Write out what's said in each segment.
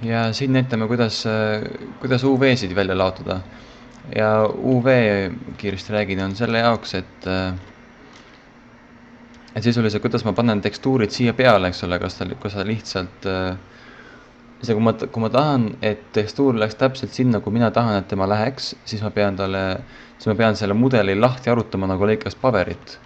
ja siin näitame, kuidas UV-sid välja laotada. Ja UV, kiiresti räägin, on selle jaoks, et sisuliselt, kuidas ma panen tekstuurid siia peale, eks ole, kas sa lihtsalt kui ma tahan, et tekstuur läheks täpselt sinna, kui mina tahan, et tema läheks, siis ma pean selle mudeli lahti arutama nagu lõikas paberit.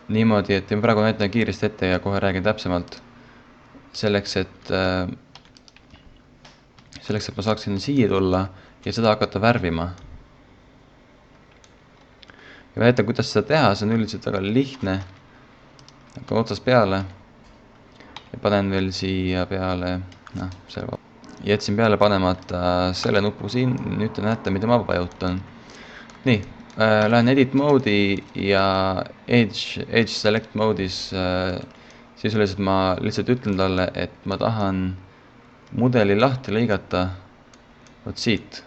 Niimoodi, et ma praegu näitan kiiresti ette ja kohe räägin täpsemalt. Selleks, et ma saaksin siia tulla ja seda hakata värvima. Ja ma näitan, kuidas seda teha, see on üldiselt väga lihtne. Hakkan otsast peale. Ja panen veel siia peale, jätsin peale panemata selle nupu siin, nüüd te näete, mida ma vajutan. Nii, lähen edit mode'i ja edge select mode'is, sisuliselt ma lihtsalt ütlen talle, et ma tahan mudeli lahti lõigata vot siit.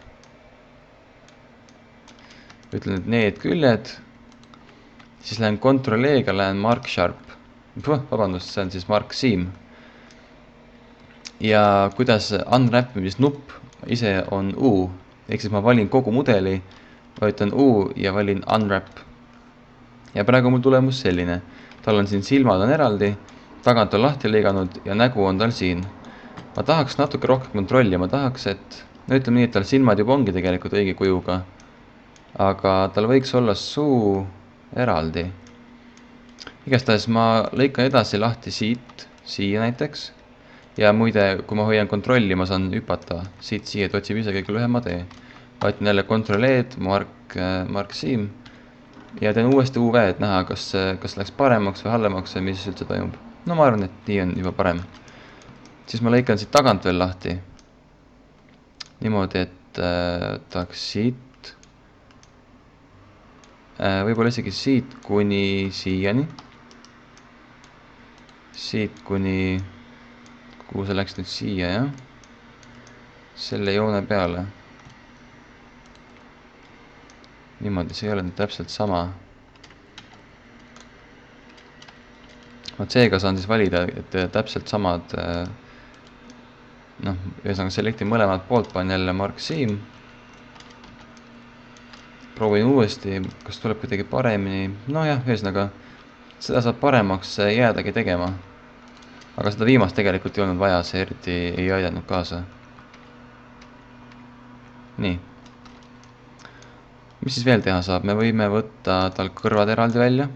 Ütlen, et need küljed, siis lähen Ctrl E-ga, lähen Mark Sharp. Vabandust, see on siis Mark Seam. Ja kuidas unwrappimisnupp ise on U, ehk siis ma valin kogu mudeli, vajutan U ja valin unwrap. Ja praegu mul tulemus selline. Tal on siin silmad on eraldi, tagant on lahti lõiganud ja nägu on tal siin. Ma tahaks natuke rohkem kontrolli, ma tahaks, et ütleme nii, et tal silmad juba ongi tegelikult õige kujuga. Aga tal võiks olla suu eraldi. Igastahes ma lõikan edasi lahti siit, siia näiteks. Ja muide, kui ma hoian kontrolli, ma saan hüpata siit siia, et otsib ise kõige lühema tee. Vaatan jälle Ctrl E-d, Mark Seam. Ja teen uuesti UV, et näha, kas läks paremaks või halvemaks või mis üldse toimub. No ma arvan, et nii on juba parem. Siis ma lõikan siit tagant veel lahti. Niimoodi, et tahaks siit. Võib-olla isegi siit kuni siiani. Siit kuni, kuhu see läks nüüd siia, jah? Selle joone peale. Niimoodi, see ei ole nüüd täpselt sama. Seega saan siis valida, et täpselt samad, ühesõnaga selektin mõlemad poolt, panen jälle Mark Seam. Proovin uuesti, kas tuleb kuidagi paremini. No jah, ühesõnaga, seda saab paremaks jäädagi tegema. Aga seda viimast tegelikult ei olnud vaja, see eriti ei aidanud kaasa. Nii. Mis siis veel teha saab? Me võime võtta tal kõrvad eraldi välja.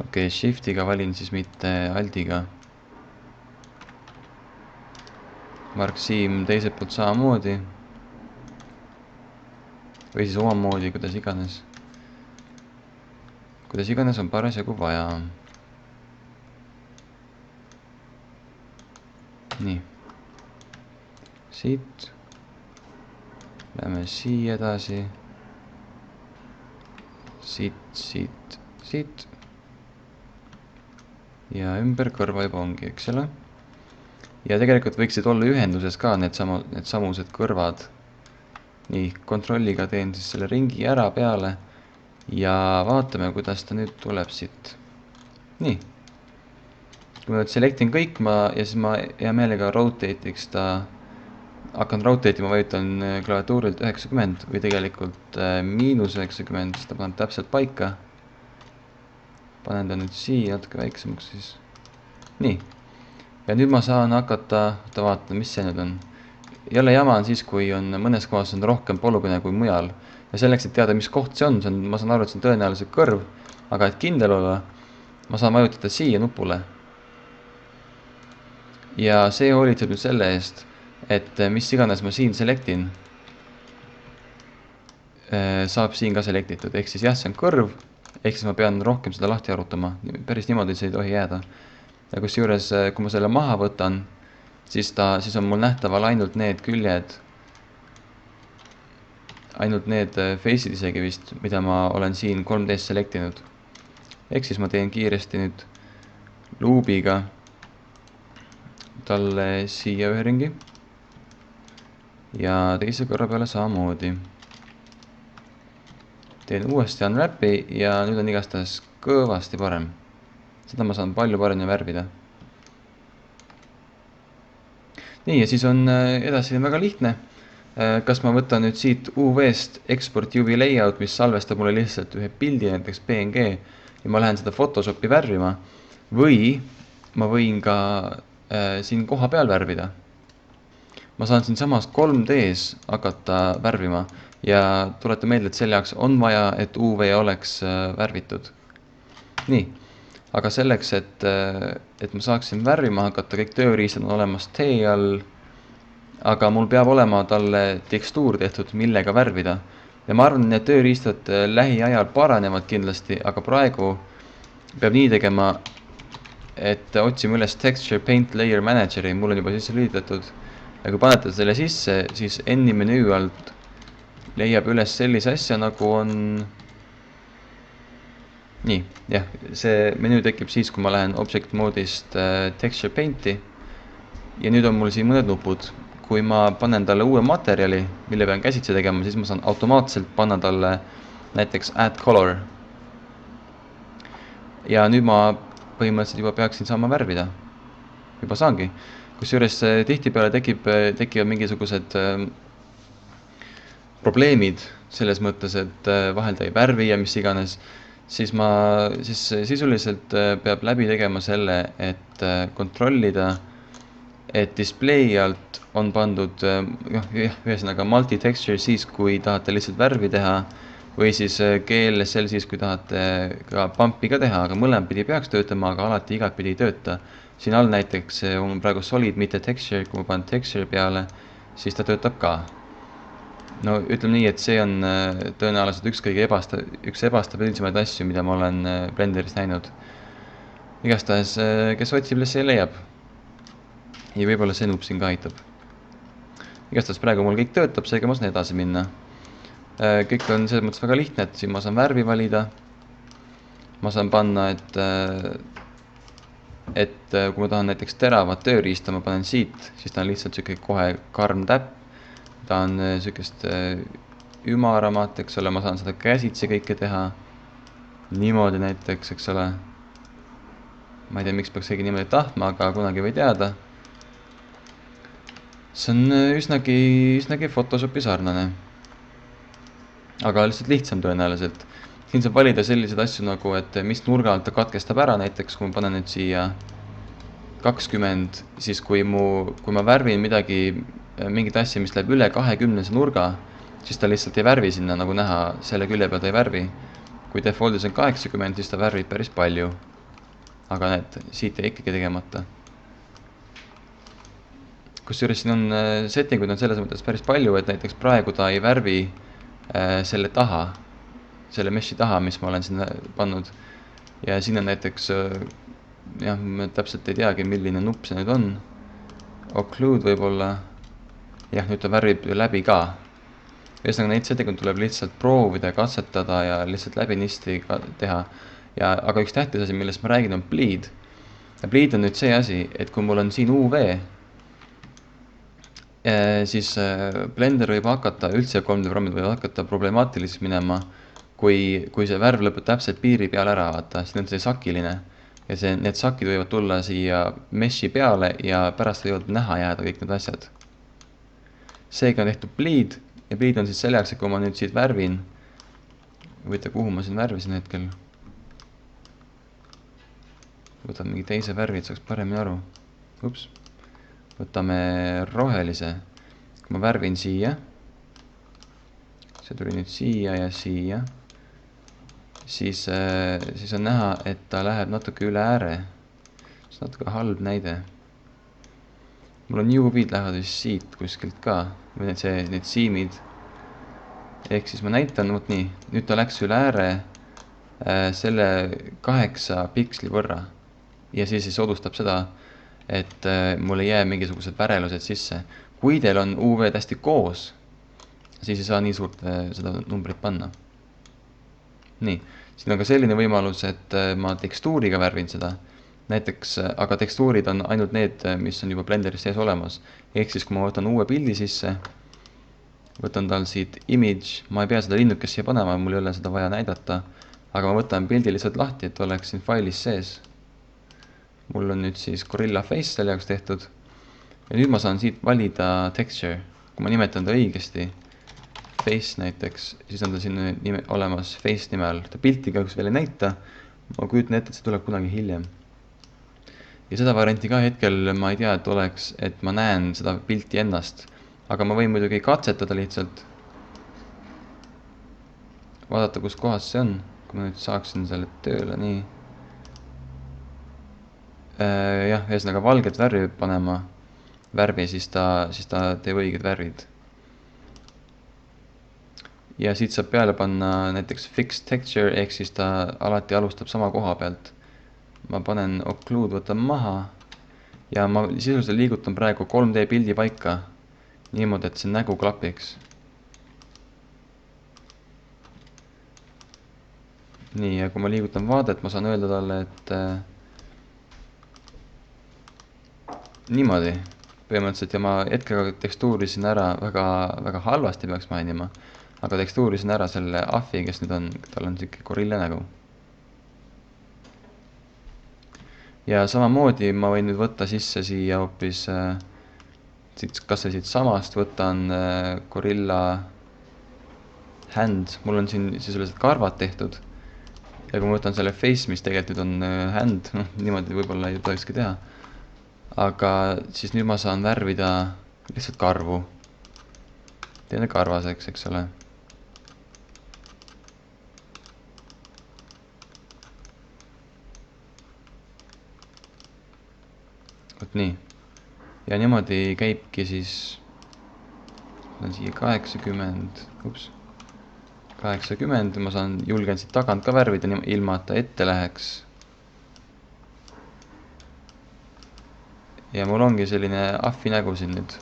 Okei, Shiftiga valin siis mitte Aldiga. Mark Seam teiselt poolt samamoodi. Või siis omamoodi, kuidas iganes. Kuidas iganes on parasjagu vaja. Nii. Siit. Lähme siia edasi. Siit. Ja ümber kõrva juba ongi, eks ole. Ja tegelikult võiksid olla ühenduses ka need samused kõrvad. Nii, kontrolliga teen siis selle ringi ära peale. Ja vaatame, kuidas ta nüüd tuleb siit. Nii. Kui ma nüüd selectin kõik ja siis ma hea meelega rotate'iks ta. Hakkan rotate'ima, vajutan klaviatuurilt 90 või tegelikult -90, siis ta paneb täpselt paika. Panen ta nüüd siia natuke väiksemaks siis. Nii. Ja nüüd ma saan hakata vaatama, mis see nüüd on. Jälle jama on siis, kui on mõnes kohas on rohkem polügoone kui mujal. Ja selleks, et teada, mis koht see on, ma saan aru, et see on tõenäoliselt kõrv. Aga et kindel olla, ma saan vajutada siia nupule. Ja see hoolitseb nüüd selle eest, et mis iganes ma siin selectin, saab siin ka selectitud. Ehk siis jah, see on kõrv. Ehk siis ma pean rohkem seda lahti arutama. Päris niimoodi see ei tohi jääda. Ja kus juures, kui ma selle maha võtan, siis on mul nähtaval ainult need küljed, ainult need face'id isegi vist, mida ma olen siin 3D's selectinud. Ehk siis ma teen kiiresti nüüd loopiga talle siia ühe ringi ja teise kõrva peale samamoodi. teen uuesti unwrap'i ja nüüd on igastahes kõvasti parem. Seda ma saan palju paremini värvida. Nii, ja siis on edasi väga lihtne. Kas ma võtan nüüd siit UV-st export UV layout, mis salvestab mulle lihtsalt ühe pildi, näiteks PNG, ja ma lähen seda Photoshopi värvima, või ma võin ka siin koha peal värvida. Ma saan siin samas 3Ds hakata värvima ja tuleta meelde, et selle jaoks on vaja, et UV oleks värvitud. Nii, aga selleks, et ma saaksin värvima hakata, kõik tööriistad on olemas T all, aga mul peab olema talle tekstuur tehtud, millega värvida. Ja ma arvan, need tööriistad lähiajal paranevad kindlasti, aga praegu peab nii tegema, et otsime üles Texture Paint Layer Manageri, mul on juba sisse lülitatud. Ja kui panete selle sisse, siis N-i menüü alt leiab üles sellise asja, nagu on... Nii, jah, see menüü tekib siis, kui ma lähen Object moodist Texture Painti. Ja nüüd on mul siin mõned nupud. Kui ma panen talle uue materjali, mille pean käsitsi tegema, siis ma saan automaatselt panna talle näiteks Add Color. Ja nüüd ma põhimõtteliselt juba peaksin saama värvida. Juba saangi. Kusjuures tihtipeale tekivad mingisugused probleemid selles mõttes, et vahel ta ei värvi ja mis iganes, siis sisuliselt peab läbi tegema selle, et kontrollida, et display alt on pandud ühesõnaga multi-texture siis, kui tahate lihtsalt värvi teha, või siis GLSL siis, kui tahate ka pumpi ka teha, aga mõlem pidi peaks töötama, aga alati igat pidi ei tööta. Siin all näiteks on praegu solid, mitte texture, kui ma panen texture peale, siis ta töötab ka. No ütleme nii, et see on tõenäoliselt üks ebastabiilsemaid asju, mida ma olen Blenderis näinud. Igastahes, kes otsib, see leiab. Ja võib-olla see nup siin ka aitab. Igastahes praegu mul kõik töötab, seega ma saan edasi minna. Kõik on selles mõttes väga lihtne, et siin ma saan värvi valida. Ma saan panna, et kui ma tahan näiteks teravat tööriista, ma panen siit, siis ta on lihtsalt siuke kohe karm täpp. Ta on siukest ümaramat, eks ole, ma saan seda käsitsi kõike teha. Niimoodi näiteks, eks ole. Ma ei tea, miks peaks keegi niimoodi tahtma, aga kunagi või teada. See on üsnagi Photoshopi sarnane. Aga lihtsalt lihtsam tõenäoliselt. Siin saab valida sellised asju nagu, et mis nurga alt ta katkestab ära, näiteks kui ma panen nüüd siia 20, siis kui ma värvin mingit asja, mis läheb üle 20 nurga, siis ta lihtsalt ei värvi sinna, nagu näha, selle külje peal ta ei värvi. Kui defaultis on 80, siis ta värvib päris palju. Aga need, siit ei ikkagi tegemata. Kusjuures siin on settingud on selles mõttes päris palju, et näiteks praegu ta ei värvi selle taha, selle meshi taha, mis ma olen sinna pannud. Ja siin on näiteks, jah, ma täpselt ei teagi, milline nupp see nüüd on. Occlude võib-olla. Jah, nüüd ta värvib läbi ka. Ühesõnaga neid settinguid tuleb lihtsalt proovida, katsetada ja lihtsalt läbinisti teha. Aga üks tähtis asi, millest ma räägin, on bleed. Ja bleed on nüüd see asi, et kui mul on siin UV, siis Blender võib hakata, üldse 3D programmid võib hakata problemaatiliseks minema, kui see värv lõpeb täpselt piiri peal ära vaata, siin on see sakiline. Ja need sakid võivad tulla siia meshi peale ja pärast võivad näha jääda kõik need asjad. Seega on tehtud bleed ja bleed on siis selleks, et kui ma nüüd siit värvin, võite kuhu ma siin värvisin hetkel. Võtan mingi teise värvi, et saaks paremini aru. Ups. Võtame rohelise. Kui ma värvin siia, see tuli nüüd siia ja siia, siis on näha, et ta läheb natuke üle ääre. See on natuke halb näide. Mul on UV-d lähevad siis siit kuskilt ka, või need seamid. Ehk siis ma näitan, võt nii, nüüd ta läks üle ääre selle 8 piksli võrra. Ja siis odustab seda, et mul ei jää mingisugused värelused sisse. Kui teil on UV hästi koos, siis ei saa nii suurt seda numbrit panna. Nii, siin on ka selline võimalus, et ma tekstuuriga värvin seda. Näiteks, aga tekstuurid on ainult need, mis on juba Blenderis sees olemas. Ehk siis, kui ma võtan uue pildi sisse võtan tal siit image, ma ei pea seda linnukest siia panema, mul ei ole seda vaja näidata, aga ma võtan pildi lihtsalt lahti, et oleks siin failis sees. mul on nüüd siis Gorilla Face selle jaoks tehtud ja nüüd ma saan siit valida texture, kui ma nimetan ta õigesti, Face näiteks, siis on ta siin olemas Face nime all, ta pilti kahjuks veel ei näita, ma kujutan ette, et see tuleb kunagi hiljem. ja seda varianti ka hetkel ma ei tea, et oleks, et ma näen seda pilti ennast, aga ma võin muidugi katsetada lihtsalt, vaadata, kus kohas see on, kui ma nüüd saaksin selle tööle, nii. Jah, ühesõnaga valget värvi panema, värvi, siis ta teeb õiged värvid. ja siit saab peale panna näiteks fixed texture, ehk siis ta alati alustab sama koha pealt. ma panen occlude, võtan maha ja ma sisuliselt liigutan praegu 3D pildi paika niimoodi, et see nägu klapiks. nii, ja kui ma liigutan vaadet, ma saan öelda talle, et niimoodi põhimõtteliselt, ja ma hetkega tekstuurisin ära, väga halvasti peaks mainima, aga tekstuurisin ära selle ahvi, kes nüüd on, tal on siuke gorilla nägu. ja samamoodi ma võin nüüd võtta sisse siia hoopis kas siit samast võtan gorilla hand, mul on siin sisuliselt karvad tehtud ja kui ma võtan selle face, mis tegelikult nüüd on hand, niimoodi võib-olla ei tohikski teha, aga siis nüüd ma saan värvida lihtsalt karvu, teen karvaseks, eks ole. vot nii. ja niimoodi käibki siis, on siia 80, 80, ma saan, julgen siit tagant ka värvida, ilma et ta ette läheks. ja mul ongi selline ahvi nägu siin nüüd.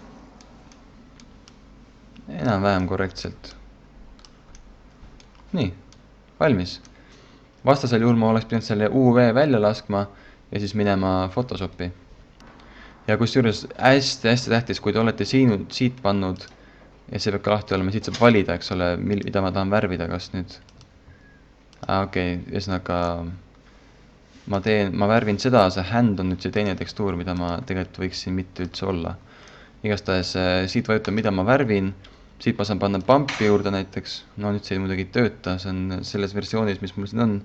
enam-vähem korrektselt. nii, valmis. vastasel juhul ma oleks pidanud selle UV välja laskma ja siis minema Photoshopi. ja kusjuures hästi tähtis, kui te olete siit pannud ja see peab ka lahti olema, siit saab valida, eks ole, mida ma tahan värvida, kas nüüd okei, ühesõnaga ma värvin seda, see hand on nüüd see teine tekstuur, mida ma tegelikult võiksin mitte üldse olla. igastahes siit vajutan, mida ma värvin, siit ma saan panna bumpi juurde näiteks, no nüüd see muidugi ei tööta, see on selles versioonis, mis mul siin on,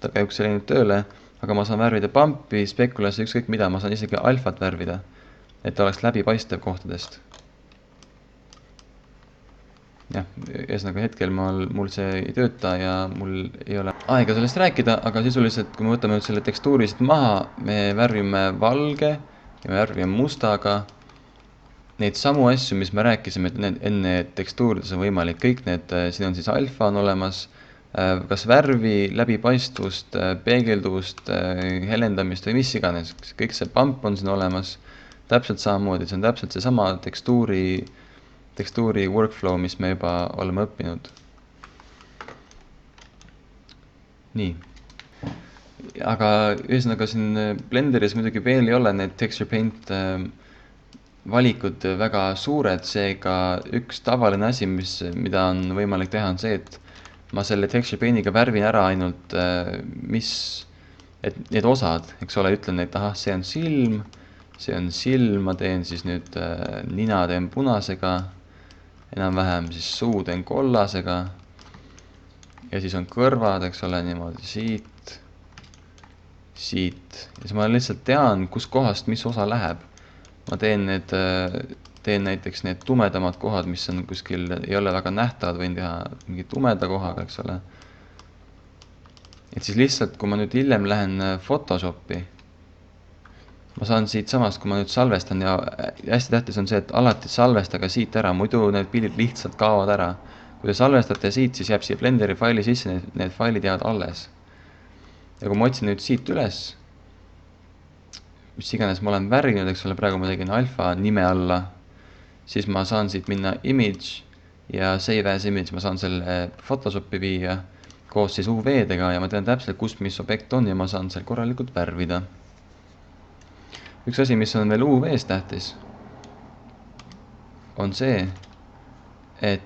ta kahjuks ei läinud tööle, aga ma saan värvida bumpi, speculassi, ükskõik mida, ma saan isegi alfat värvida, et ta oleks läbipaistev kohtadest. jah, ühesõnaga hetkel mul see ei tööta ja mul ei ole aega sellest rääkida, aga sisuliselt, kui me võtame nüüd selle tekstuuri siit maha, me värvime valge ja me värvime mustaga neid samu asju, mis me rääkisime, et enne tekstuurides on võimalik kõik need, siin on siis alfa on olemas, kas värvi, läbipaistvust, peegelduvust, helendamist või mis iganes, kõik see pump on siin olemas, täpselt samamoodi, see on täpselt seesama tekstuuri workflow, mis me juba oleme õppinud. nii. aga ühesõnaga siin Blenderis muidugi veel ei ole need texture paint valikud väga suured, seega üks tavaline asi, mida on võimalik teha, on see, et ma selle texture paintiga värvin ära ainult et need osad, eks ole, ütlen, et ahah, see on silm, ma teen siis nüüd nina teen punasega, enam-vähem siis suu teen kollasega ja siis on kõrvad, eks ole, niimoodi siit ja siis ma lihtsalt tean, kus kohast mis osa läheb. ma teen näiteks need tumedamad kohad, mis on kuskil, ei ole väga nähtavad, võin teha mingi tumeda kohaga, eks ole. et siis lihtsalt, kui ma nüüd hiljem lähen Photoshopi, ma saan siit samast, kui ma nüüd salvestan ja hästi tähtis on see, et alati salvestage siit ära, muidu need pildid lihtsalt kaovad ära. kui te salvestate siit, siis jääb siia Blenderi faili sisse, need failid jäävad alles. ja kui ma otsin nüüd siit üles, mis iganes ma olen värvinud, eks ole, praegu ma tegin alfa nime alla, siis ma saan siit minna image ja save as image, ma saan selle Photoshopi viia koos siis UV-dega ja ma tean täpselt, kus mis objekt on ja ma saan seal korralikult värvida. üks asi, mis on veel UV-s tähtis, on see, et